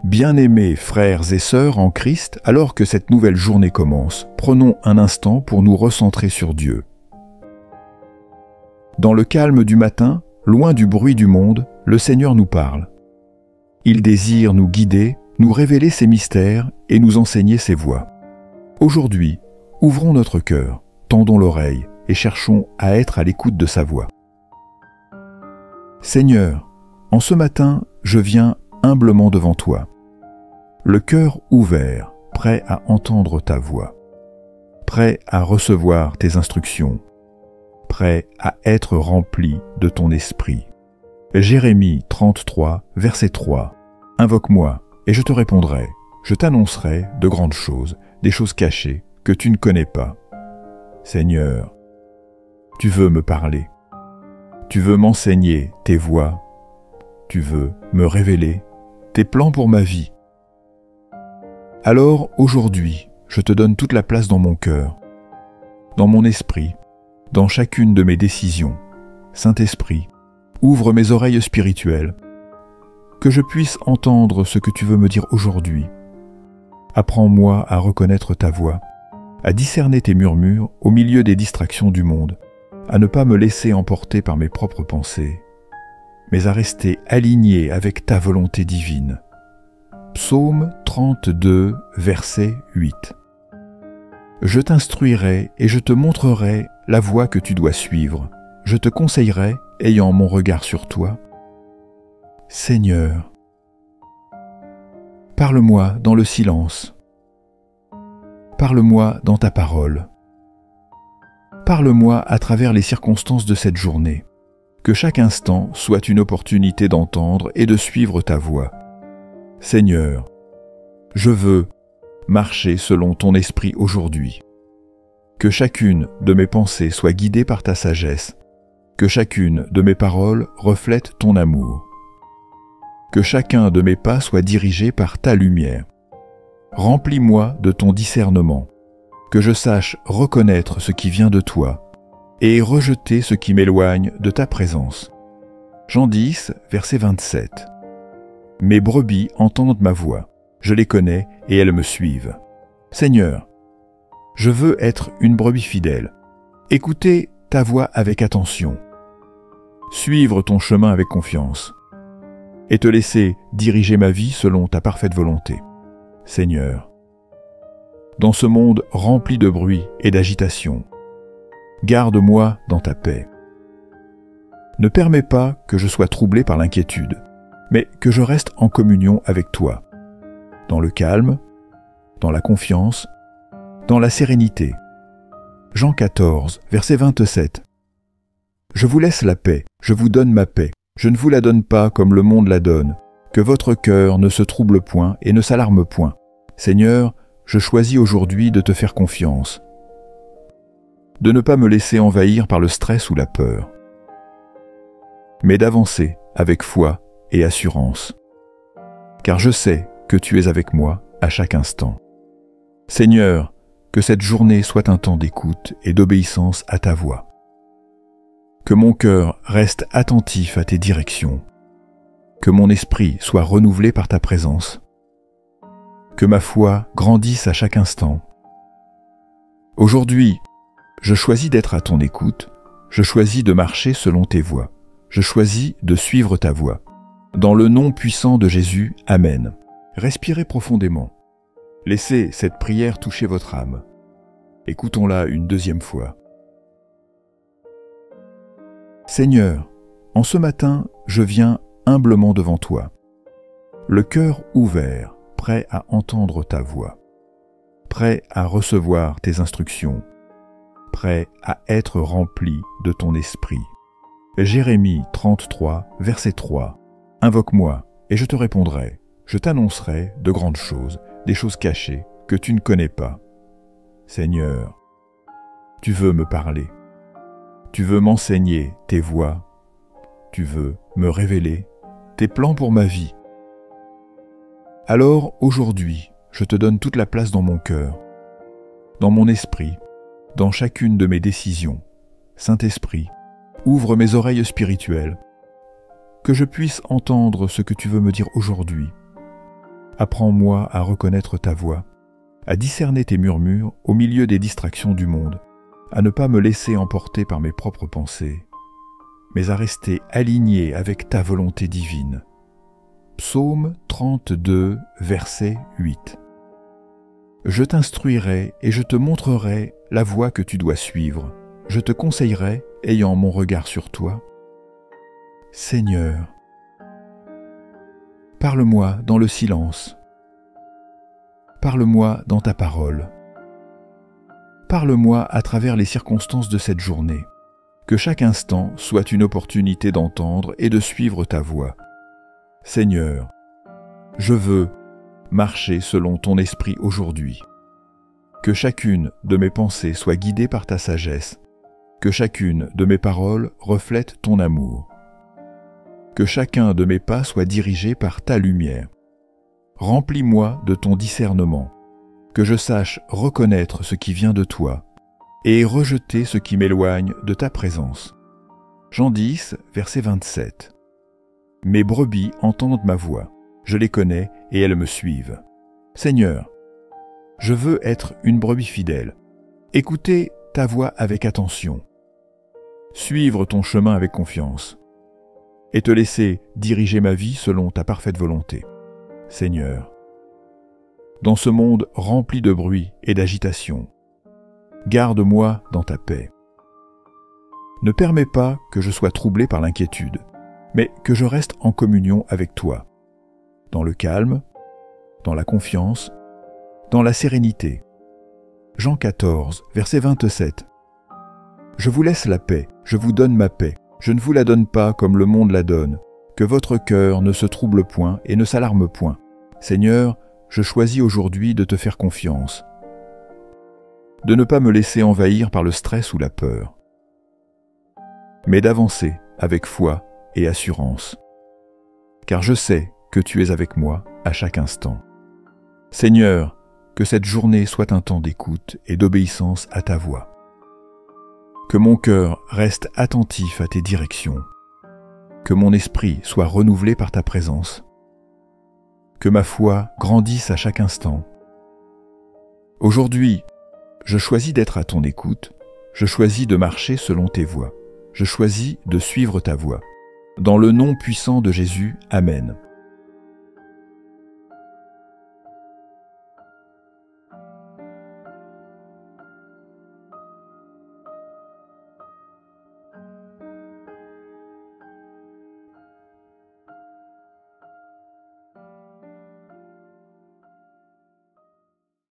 Bien-aimés frères et sœurs en Christ, alors que cette nouvelle journée commence, prenons un instant pour nous recentrer sur Dieu. Dans le calme du matin, loin du bruit du monde, le Seigneur nous parle. Il désire nous guider, nous révéler ses mystères et nous enseigner ses voies. Aujourd'hui, ouvrons notre cœur, tendons l'oreille et cherchons à être à l'écoute de sa voix. Seigneur, en ce matin, je viens humblement devant toi, le cœur ouvert, prêt à entendre ta voix, prêt à recevoir tes instructions, prêt à être rempli de ton esprit. Jérémie 33, verset 3. Invoque-moi, et je te répondrai. Je t'annoncerai de grandes choses, des choses cachées que tu ne connais pas. Seigneur, tu veux me parler. Tu veux m'enseigner tes voies. Tu veux me révéler tes plans pour ma vie. Alors, aujourd'hui, je te donne toute la place dans mon cœur, dans mon esprit, dans chacune de mes décisions. Saint-Esprit, ouvre mes oreilles spirituelles, que je puisse entendre ce que tu veux me dire aujourd'hui. Apprends-moi à reconnaître ta voix, à discerner tes murmures au milieu des distractions du monde, à ne pas me laisser emporter par mes propres pensées, mais à rester aligné avec ta volonté divine. Psaume 32, verset 8. Je t'instruirai et je te montrerai la voie que tu dois suivre. Je te conseillerai, ayant mon regard sur toi. Seigneur, parle-moi dans le silence. Parle-moi dans ta parole. Parle-moi à travers les circonstances de cette journée. Que chaque instant soit une opportunité d'entendre et de suivre ta voie. Seigneur, je veux marcher selon ton esprit aujourd'hui. Que chacune de mes pensées soit guidée par ta sagesse. Que chacune de mes paroles reflète ton amour. Que chacun de mes pas soit dirigé par ta lumière. Remplis-moi de ton discernement. Que je sache reconnaître ce qui vient de toi et rejeter ce qui m'éloigne de ta présence. Jean 10, verset 27. Mes brebis entendent ma voix, je les connais et elles me suivent. Seigneur, je veux être une brebis fidèle, écouter ta voix avec attention, suivre ton chemin avec confiance, et te laisser diriger ma vie selon ta parfaite volonté. Seigneur, dans ce monde rempli de bruit et d'agitation, garde-moi dans ta paix. Ne permets pas que je sois troublé par l'inquiétude, mais que je reste en communion avec toi, dans le calme, dans la confiance, dans la sérénité. Jean 14, verset 27. Je vous laisse la paix, je vous donne ma paix, je ne vous la donne pas comme le monde la donne, que votre cœur ne se trouble point et ne s'alarme point. Seigneur, je choisis aujourd'hui de te faire confiance, de ne pas me laisser envahir par le stress ou la peur, mais d'avancer avec foi et assurance, car je sais que tu es avec moi à chaque instant. Seigneur, que cette journée soit un temps d'écoute et d'obéissance à ta voix. Que mon cœur reste attentif à tes directions. Que mon esprit soit renouvelé par ta présence. Que ma foi grandisse à chaque instant. Aujourd'hui, je choisis d'être à ton écoute. Je choisis de marcher selon tes voies. Je choisis de suivre ta voie. Dans le nom puissant de Jésus, Amen. Respirez profondément. Laissez cette prière toucher votre âme. Écoutons-la une deuxième fois. Seigneur, en ce matin, je viens humblement devant toi, le cœur ouvert, prêt à entendre ta voix, prêt à recevoir tes instructions, prêt à être rempli de ton esprit. Jérémie 33, verset 3. Invoque-moi, et je te répondrai. Je t'annoncerai de grandes choses, des choses cachées que tu ne connais pas. Seigneur, tu veux me parler. Tu veux m'enseigner tes voies. Tu veux me révéler tes plans pour ma vie. Alors, aujourd'hui, je te donne toute la place dans mon cœur, dans mon esprit, dans chacune de mes décisions. Saint-Esprit, ouvre mes oreilles spirituelles, que je puisse entendre ce que tu veux me dire aujourd'hui. apprends-moi à reconnaître ta voix, à discerner tes murmures au milieu des distractions du monde, à ne pas me laisser emporter par mes propres pensées, mais à rester aligné avec ta volonté divine. Psaume 32, verset 8. Je t'instruirai et je te montrerai la voie que tu dois suivre. Je te conseillerai, ayant mon regard sur toi. Seigneur, parle-moi dans le silence. Parle-moi dans ta parole. Parle-moi à travers les circonstances de cette journée. Que chaque instant soit une opportunité d'entendre et de suivre ta voie. Seigneur, je veux marcher selon ton esprit aujourd'hui. Que chacune de mes pensées soit guidée par ta sagesse. Que chacune de mes paroles reflète ton amour. Que chacun de mes pas soit dirigé par ta lumière. Remplis-moi de ton discernement, que je sache reconnaître ce qui vient de toi et rejeter ce qui m'éloigne de ta présence. Jean 10, verset 27. Mes brebis entendent ma voix, je les connais et elles me suivent. Seigneur, je veux être une brebis fidèle, écouter ta voix avec attention, suivre ton chemin avec confiance et te laisser diriger ma vie selon ta parfaite volonté. Seigneur, dans ce monde rempli de bruit et d'agitation, garde-moi dans ta paix. Ne permets pas que je sois troublé par l'inquiétude, mais que je reste en communion avec toi, dans le calme, dans la confiance, dans la sérénité. Jean 14, verset 27. Je vous laisse la paix, je vous donne ma paix, je ne vous la donne pas comme le monde la donne. Que votre cœur ne se trouble point et ne s'alarme point. Seigneur, je choisis aujourd'hui de te faire confiance, de ne pas me laisser envahir par le stress ou la peur, mais d'avancer avec foi et assurance, car je sais que tu es avec moi à chaque instant. Seigneur, que cette journée soit un temps d'écoute et d'obéissance à ta voix. Que mon cœur reste attentif à tes directions. Que mon esprit soit renouvelé par ta présence. Que ma foi grandisse à chaque instant. Aujourd'hui, je choisis d'être à ton écoute, je choisis de marcher selon tes voies, je choisis de suivre ta voie. Dans le nom puissant de Jésus, Amen.